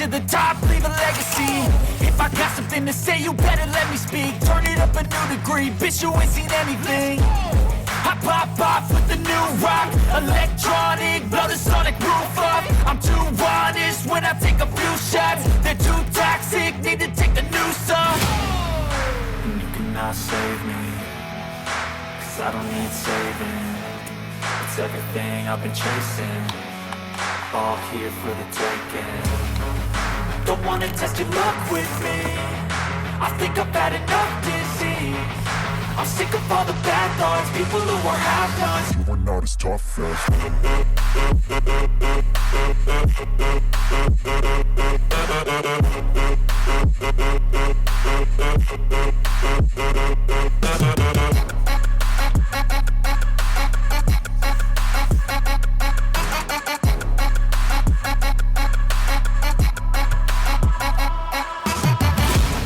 to the top, leave a legacy. If I got something to say, you better let me speak. Turn it up a new degree, bitch, you ain't seen anything. I pop off with the new rock, electronic, blow the sonic roof up. I'm too honest when I take a few shots. They're too toxic, need to take the noose off. And you cannot save me, 'cause I don't need saving. It's everything I've been chasing, all here for the taking. Don't wanna test your luck with me, I think I've had enough disease. I'm sick of all the bad thoughts, people who are half-nots. You are not as tough as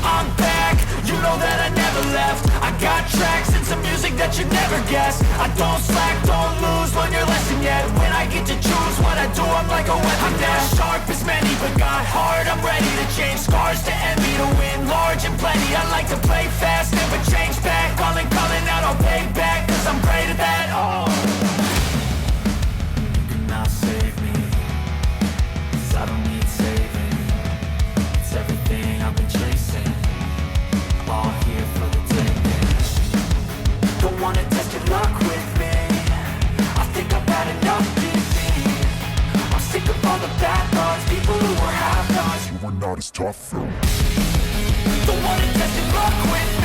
I'm back, you know that I never left. I got tracks and some music that you never guess. I don't slack, don't lose, learn your lesson yet. When I get to choose what I do, I'm like a weapon. I'm not sharp as many, but got hard. I'm ready to change scars to envy, to win large and plenty. I like to play fast, never change back. Calling out, I'll pay back, 'cause I'm great at that. Oh, you cannot save me, 'cause I don't need saving. It's everything I've been chasing, all here for the taking. Don't wanna test your luck with me, I think I've had enough disease. I'm sick of all the bad thoughts, people who are half-nots. you are not as tough as Don't wanna test your luck with me,